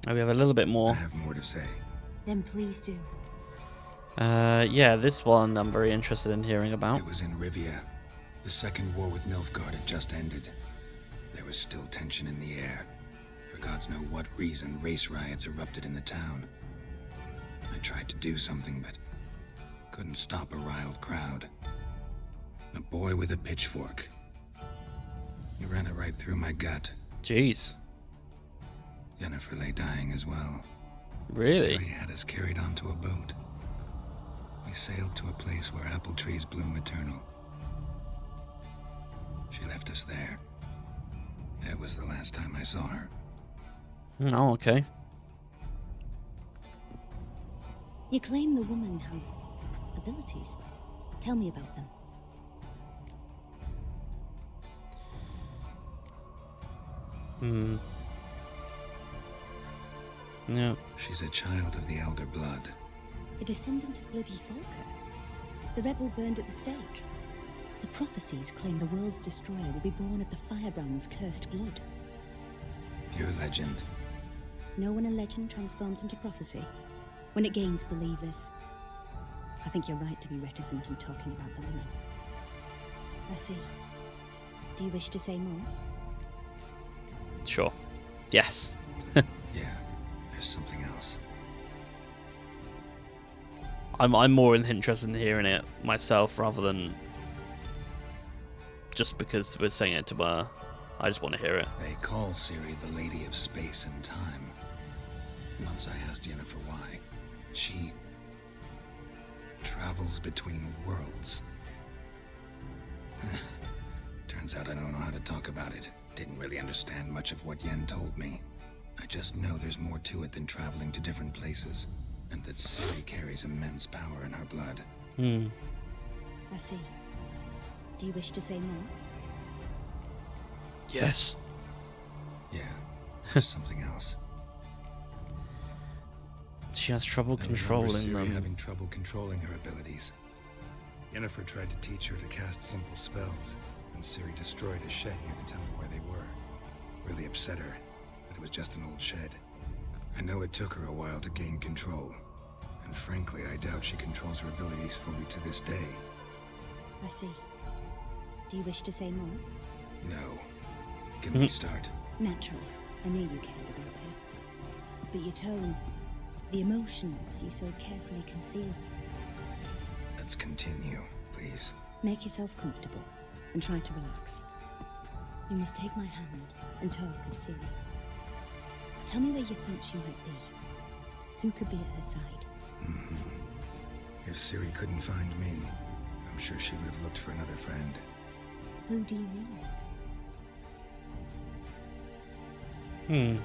Oh, we have a little bit more. I have more to say. Then please do. Yeah, this one I'm very interested in hearing about. It was in Rivia. The second war with Nilfgaard had just ended. There was still tension in the air. For gods know what reason, race riots erupted in the town. I tried to do something, but couldn't stop a riled crowd. A boy with a pitchfork. He ran it right through my gut. Jeez. Yennefer lay dying as well. Really? Ciri had us carried onto a boat. We sailed to a place where apple trees bloom eternal. She left us there. That was the last time I saw her. Oh, okay. You claim the woman has abilities. Tell me about them. No. She's a child of the Elder Blood. A descendant of Bloody Falker. The rebel burned at the stake. The prophecies claim the world's destroyer will be born of the Firebrand's cursed blood. Pure legend. Know when a legend transforms into prophecy? When it gains believers. I think you're right to be reticent in talking about the woman. I see. Do you wish to say more? Sure. Yes. Yeah, there's something else. I'm more interested in hearing it myself rather than just because we're saying it to her. I just want to hear it. They call Ciri the Lady of Space and Time. Once I asked Yennefer why. She travels between worlds. Turns out I don't know how to talk about it. Didn't really understand much of what Yen told me. I just know there's more to it than traveling to different places, and that Ciri carries immense power in her blood. I see. Do you wish to say more? Yes. Yeah, there's something else. She has trouble I controlling remember Ciri them. having trouble controlling her abilities. Yennefer tried to teach her to cast simple spells, and Ciri destroyed a shed near the temple where they were. Really upset her, but it was just an old shed. I know it took her a while to gain control, and frankly, I doubt she controls her abilities fully to this day. I see. Do you wish to say more? No. Can we start? Naturally. I knew you cared about her. But your tone, the emotions you so carefully conceal. Let's continue, please. Make yourself comfortable and try to relax. You must take my hand and talk of Ciri. Tell me where you think she might be. Who could be at her side? If Ciri couldn't find me, I'm sure she would have looked for another friend. Who do you mean?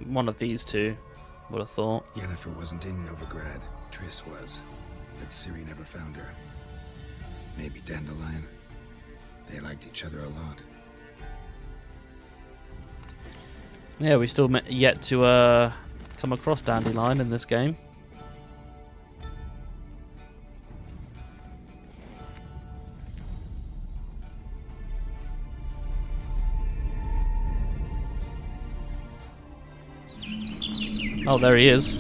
One of these two, would have thought. Yennefer wasn't in Novigrad. Triss was, but Ciri never found her. Maybe Dandelion. They liked each other a lot. Yeah, we still yet to come across Dandelion in this game. Oh, there he is.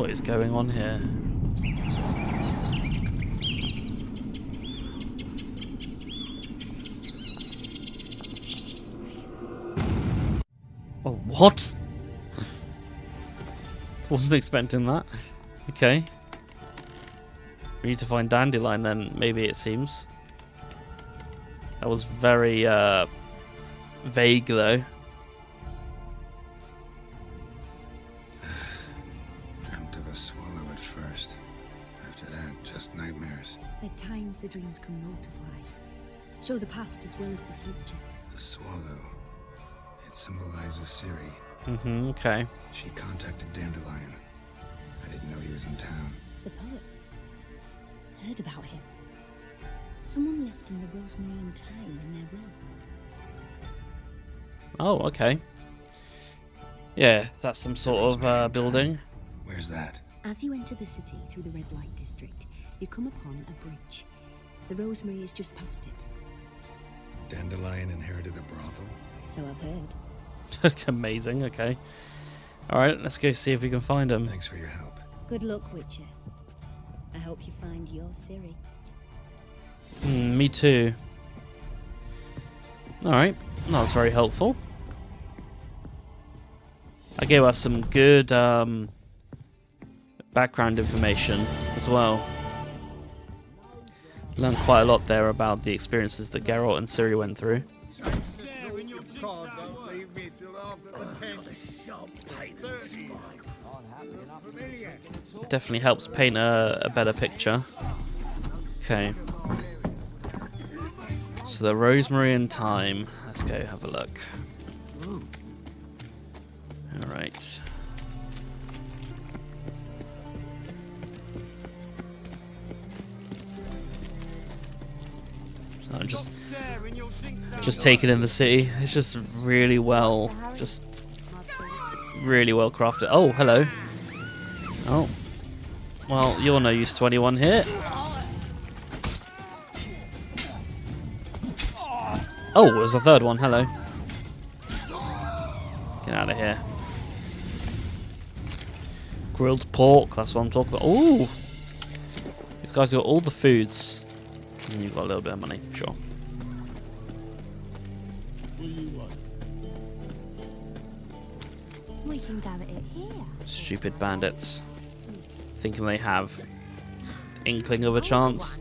What is going on here? Oh, what? Wasn't expecting that. Okay. We need to find Dandelion then, maybe it seems. That was very vague though. Dreamt of a swallow at first. After that, just nightmares. At times the dreams can multiply. Show the past as well as the future. The swallow. It symbolizes Ciri. Okay. She contacted Dandelion. I didn't know he was in town. The poet. Heard about him. Someone left him the rosemary and thyme in their will. Oh, okay. Yeah, that's some sort of building. Where's that? As you enter the city through the red light district, you come upon a bridge. The rosemary is just past it. Dandelion inherited a brothel? So I've heard. Amazing, okay. Alright, let's go see if we can find him. Thanks for your help. Good luck, Witcher. I hope you find your Ciri. Me too. Alright, that was very helpful. I gave us some good background information as well. Learned quite a lot there about the experiences that Geralt and Ciri went through. It definitely helps paint a better picture. Okay. So the rosemary and thyme. Let's go have a look. Alright. So I'm just taking in the city. It's just really well crafted. Oh, hello. Oh. Well, you're no use to anyone here. Oh, there's a third one. Hello. Get out of here. Grilled pork. That's what I'm talking about. Oh, these guys got all the foods. And you've got a little bit of money. Sure. We can go at it here. Stupid bandits. Thinking they have inkling of a chance.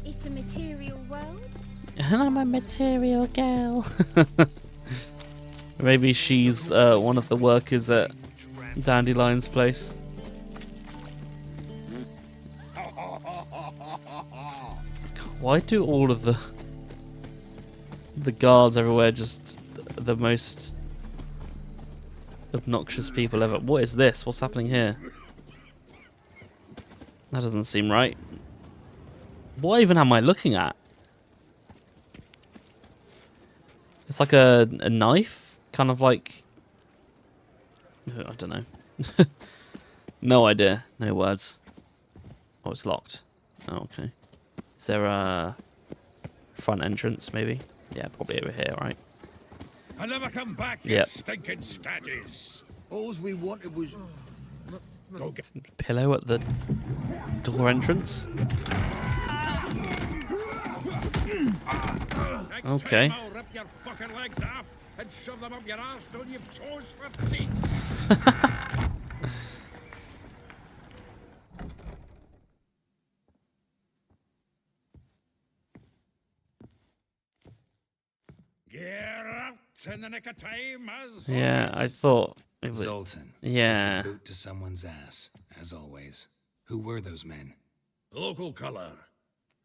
It's a material world. And I'm a material girl. Maybe she's one of the workers at Dandelion's place. Why do all of the guards everywhere just the most obnoxious people ever? What is this? What's happening here? That doesn't seem right. What even am I looking at? It's like a knife, kind of like, I don't know. No idea. No words. Oh, it's locked. Oh, okay. Is there a front entrance, maybe? Yeah, probably over here, right? I'll never come back, you stinking staggies. All we wanted was... Go get... Pillow at the door entrance? Okay. I'll rip your fucking legs off and shove them up your ass till you've toes for teeth. Get out in the nick of time, as Yeah, I thought it was. Zoltan. Yeah. Boot to someone's ass, as always. Who were those men? Local colour.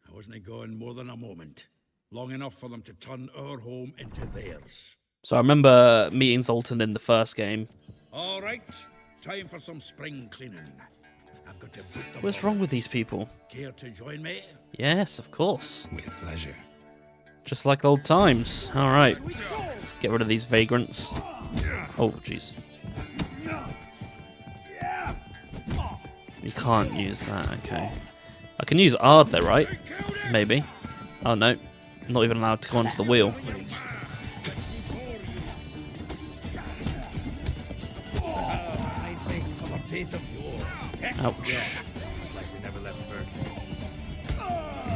I wasn't going more than a moment. Long enough for them to turn our home into theirs. So I remember meeting Zoltan in the first game. All right, time for some spring cleaning. I've got to boot them. What's wrong with these people? Care to join me? Yes, of course. With pleasure. Just like old times. All right. Let's get rid of these vagrants. Oh, jeez. You can't use that, okay. I can use Ard though, right? Maybe. Oh no. I'm not even allowed to go onto the wheel. Ouch.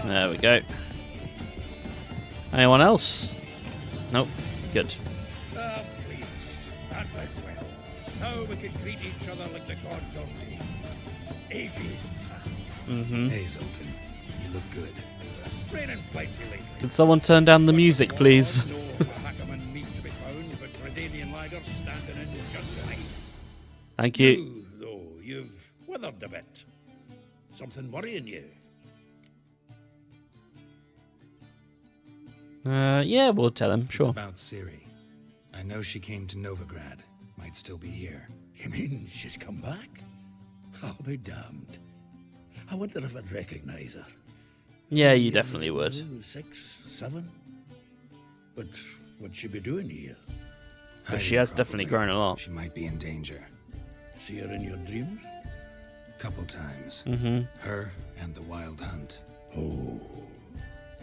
There we go. Anyone else? Nope. Good. Please. That went well. Now we can greet each other like the gods ordained. Ages. Hey, Zoltan. You look good. Raining plenty lately. Can someone turn down the music, please? No Hackerman meat to be found, but Redanian lagers standing in just fine. Thank you. You, though, you've withered a bit. Something worrying you? Yeah, we'll tell him, sure. It's about Ciri. I know she came to Novigrad. Might still be here. You mean she's come back? I'll be damned. I wonder if I'd recognize her. Yeah, you definitely would. 6, 7? But what'd she be doing here? But she has definitely grown a lot. She might be in danger. See her in your dreams? Couple times. Her and the Wild Hunt. Oh,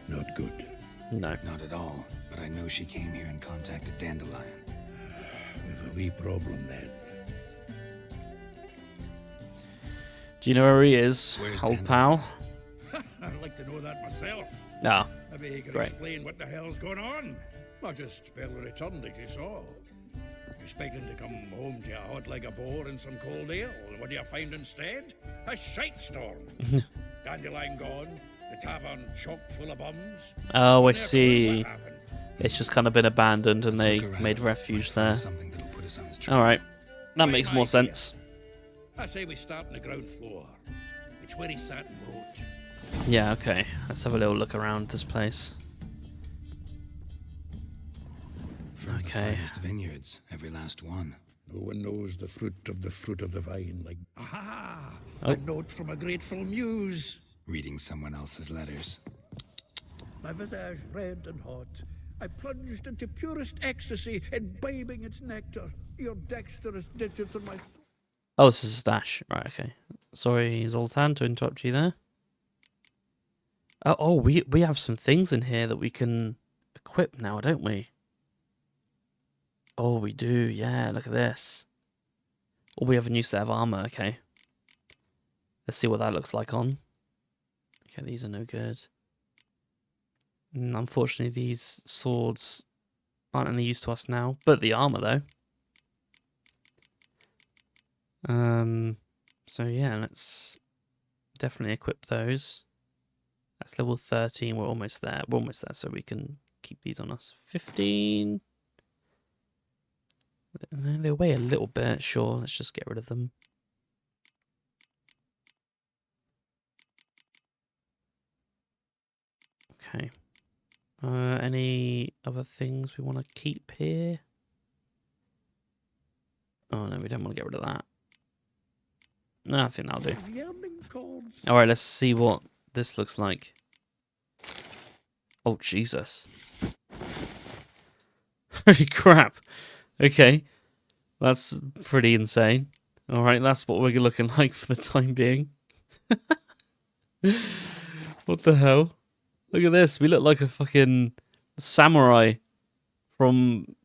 not good. No. Not at all, but I know she came here and contacted Dandelion. We've a wee problem then. Do you know where he is, Where's old Dandelion? pal? I'd like to know that myself. Ah, Maybe he could great. explain what the hell's going on. I just barely returned, as you saw. Expecting to come home to a hot leg of boar and some cold ale. What do you find instead? A shite storm. Dandelion gone. The tavern chock full of bums. Oh, I Never knew see. what happened. It's just kind of been abandoned and they Look around. made refuge Might find there. something that'll put us on his trail. Alright. That Right makes more idea. sense. I say we start on the ground floor. It's where he sat and wrote. Yeah, okay. Let's have a little look around this place. From Okay. the finest vineyards, every last one. No one knows the fruit of the vine like... Aha! Oh. A note from a grateful muse. Reading someone else's letters. My visage red and hot. I plunged into purest ecstasy, imbibing its nectar. Your dexterous digits on my... Oh, this is a stash. Right, okay. Sorry, Zoltan, to interrupt you there. Oh, we have some things in here that we can equip now, don't we? Oh, we do. Yeah, look at this. Oh, we have a new set of armor. Okay. Let's see what that looks like on. Okay, these are no good. Unfortunately, these swords aren't any use to us now. But the armor, though. So yeah, let's definitely equip those. That's level 13. We're almost there. We're almost there, so we can keep these on us. 15. They weigh a little bit. Sure, let's just get rid of them. Okay. Any other things we want to keep here? Oh no, we don't want to get rid of that. No, I think that'll do. Alright, let's see what this looks like. Oh, Jesus. Holy crap. Okay. That's pretty insane. Alright, that's what we're looking like for the time being. What the hell? Look at this. We look like a fucking samurai from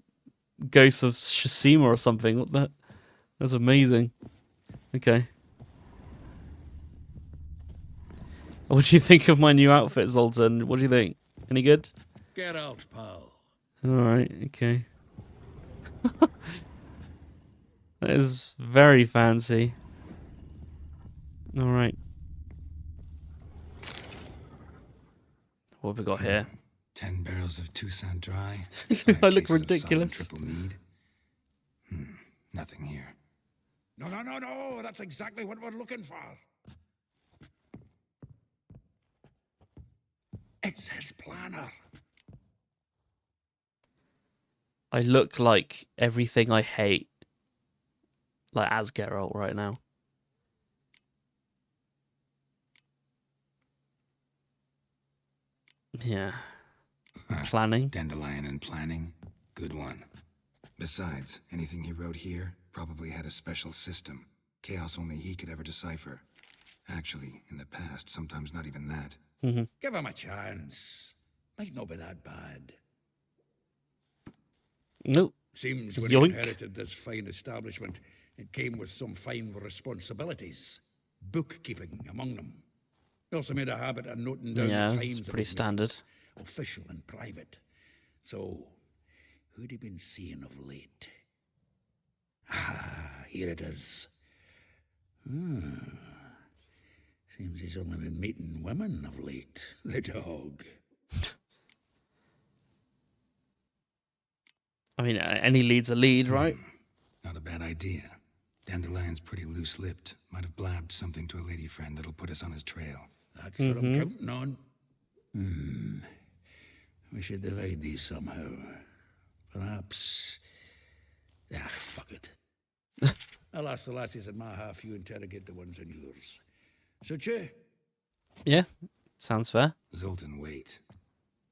Ghosts of Tsushima or something. What the... That's amazing. Okay. What do you think of my new outfit, Zoltan? What do you think? Any good? Get out, pal. Alright, okay. That is very fancy. Alright. What have we got here? 10 barrels of Toussaint Dry. I look ridiculous. Triple mead. Nothing here. No. That's exactly what we're looking for. It's his planner. I look like everything I hate. Like as Geralt right now. Yeah. Planning. Dandelion and planning. Good one. Besides, anything he wrote here probably had a special system. Chaos only he could ever decipher. Actually, in the past, sometimes not even that. Give him a chance. Might not be that bad. Nope. Seems when Yoink. he inherited this fine establishment, it came with some fine responsibilities. Bookkeeping among them. He also made a habit of noting down Yeah, the it's times of pretty his standard. meetings, official and private. So, who'd he been seeing of late? Ah, here it is. Seems he's only been meeting women of late. The dog. I mean, any lead's a lead, right? Not a bad idea. Dandelion's pretty loose-lipped. Might have blabbed something to a lady friend that'll put us on his trail. That's what I'm counting on. We should divide these somehow. Perhaps... Ah, fuck it. I'll ask the lassies in my half, you interrogate the ones in yours. Such a... Yeah, sounds fair. Zoltan, wait.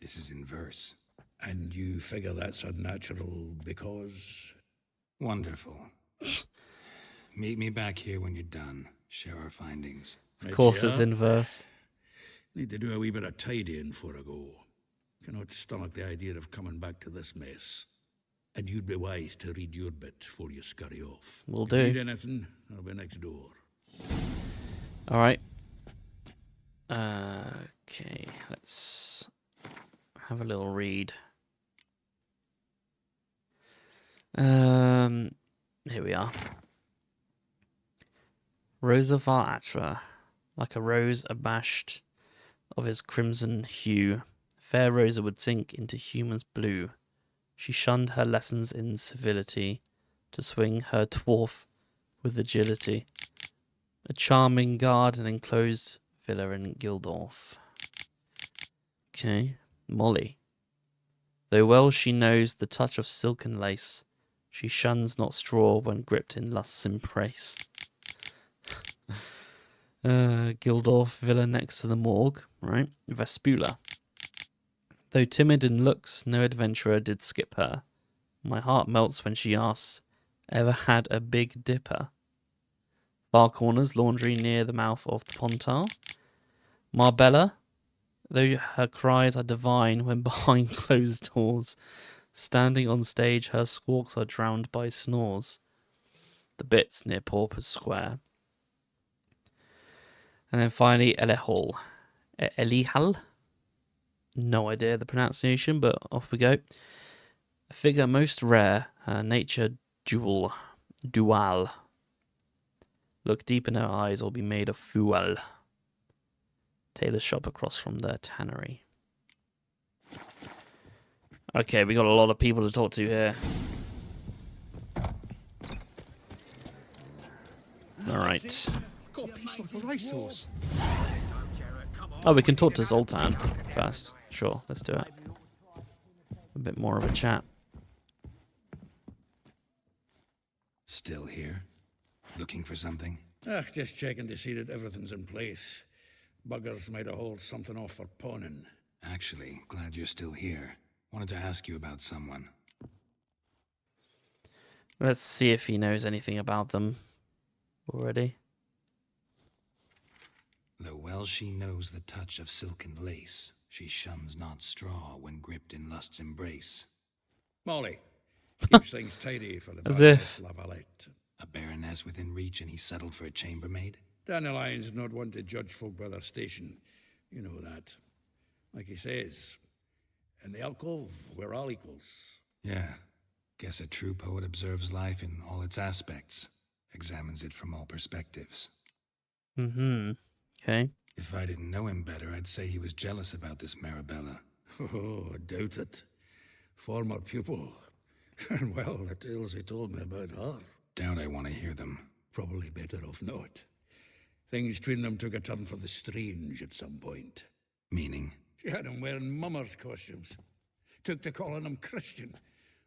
This is in verse. And you figure that's unnatural because... Wonderful. Meet me back here when you're done. Share our findings. Of course it's in verse. Need to do a wee bit of tidying before I go. Cannot stomach the idea of coming back to this mess. And you'd be wise to read your bit before you scurry off. Will If you do. need anything, I'll be next door. All right. Okay, let's have a little read. Here we are. Rosa var Atra, like a rose abashed of his crimson hue, fair Rosa would sink into human's blue. She shunned her lessons in civility, to swing her dwarf with agility. A charming garden enclosed villa in Gildorf. Okay, Molly. Though well she knows the touch of silken lace, she shuns not straw when gripped in lust's embrace. Gildorf villa next to the morgue, right? Vespula. Though timid in looks, no adventurer did skip her. My heart melts when she asks, ever had a big dipper? Bar corners, laundry near the mouth of the Pontar. Marbella, though her cries are divine when behind closed doors, standing on stage her squawks are drowned by snores. The bits near Pauper's Square. And then finally, Elihal. Elihal? No idea the pronunciation, but off we go. A figure most rare, her nature dual. Look deep in her eyes or be made a fool. Tailor's shop across from the tannery. Okay, we got a lot of people to talk to here. Alright. Got a piece like a racehorse. Oh, we can talk to Zoltan first. Sure, let's do it. A bit more of a chat. Still here? Looking for something? Just checking to see that everything's in place. Buggers might have hauled something off for pawning. Actually, glad you're still here. Wanted to ask you about someone. Let's see if he knows anything about them already. Though well she knows the touch of silken lace, she shuns not straw when gripped in lust's embrace. Molly, keeps things tidy for the As Baroness if. Lavalette. A baroness within reach and he settled for a chambermaid? Dandelion's not one to judge folk by their station. You know that. Like he says, in the alcove, we're all equals. Yeah. Guess a true poet observes life in all its aspects, examines it from all perspectives. Mm-hmm. Okay. If I didn't know him better, I'd say he was jealous about this Marabella. Oh, I doubt it. Former pupil. And well, the tales he told me about her. Doubt I want to hear them. Probably better off not. Things between them took a turn for the strange at some point. Meaning? She had him wearing mummers' costumes. Took to calling him Christian,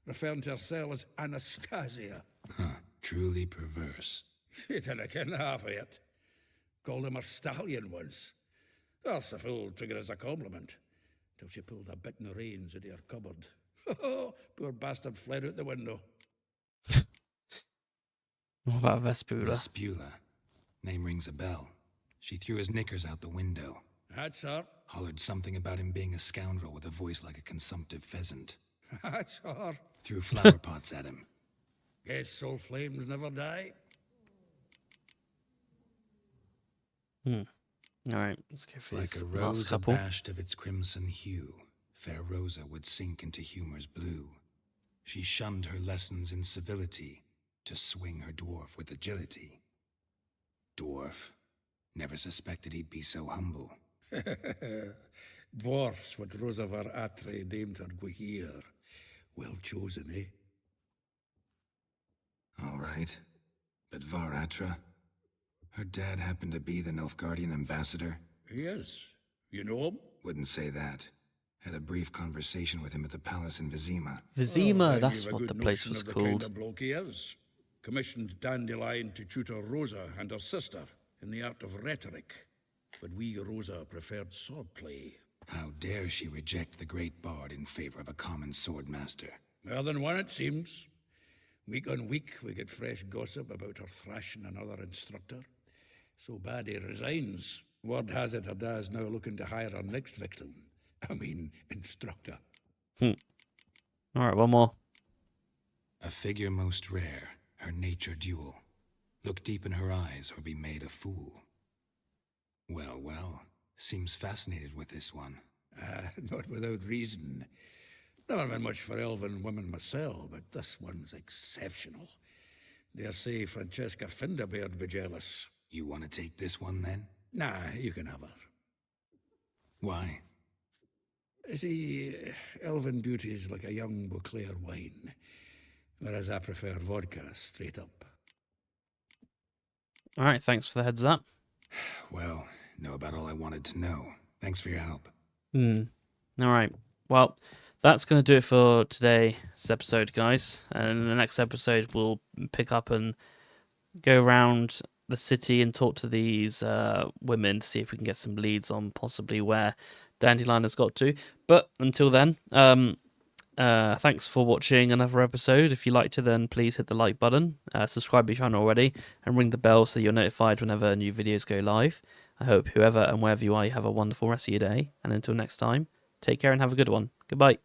referring to herself as Anastasia. Huh. Truly perverse. She didn't ken half of it. Called him a stallion once. That's the fool took it as a compliment. Till she pulled a bit in the reins into her cupboard. Poor bastard fled out the window. What about Vespula? Vespula. Name rings a bell. She threw his knickers out the window. That's her. Hollered something about him being a scoundrel with a voice like a consumptive pheasant. That's her. Threw flower pots at him. Guess soul flames never die. Alright, let's go for Like this a last rose couple. abashed of its crimson hue, fair Rosa would sink into humor's blue. She shunned her lessons in civility to swing her dwarf with agility. Dwarf. Never suspected he'd be so humble. Dwarfs what Rosa var Atre named her Gwyhir. Well chosen, eh? All right. But Var Atra? Her dad happened to be the Nilfgaardian ambassador? Yes. You know him? Wouldn't say that. Had a brief conversation with him at the palace in Vizima. Vizima, then that's you've a what the good place notion was of the kind called. of bloke he is. Commissioned Dandelion to tutor Rosa and her sister in the art of rhetoric. But we Rosa preferred swordplay. How dare she reject the great bard in favor of a common swordmaster? More than one, it seems. Week on week, we get fresh gossip about her thrashing another instructor. So bad he resigns. Word has it her dad's now looking to hire her next victim. I mean, instructor. Alright, one more. A figure most rare, her nature dual. Look deep in her eyes or be made a fool. Well, well, seems fascinated with this one. Not without reason. Never been much for elven women myself, but this one's exceptional. Dare say Francesca Finderbeard be jealous. You want to take this one, then? Nah, you can have her. Why? See, elven beauty's like a young Beauclair wine, whereas I prefer vodka straight up. Alright, thanks for the heads up. Well, know about all I wanted to know. Thanks for your help. Alright, well, that's going to do it for today's episode, guys. And in the next episode, we'll pick up and go around the city and talk to these women to see if we can get some leads on possibly where Dandelion has got to. But until then, thanks for watching another episode. If you liked it, then please hit the like button, subscribe if you haven't already, and ring the bell so you're notified whenever new videos go live. I hope whoever and wherever you are, you have a wonderful rest of your day. And until next time, take care and have a good one. Goodbye.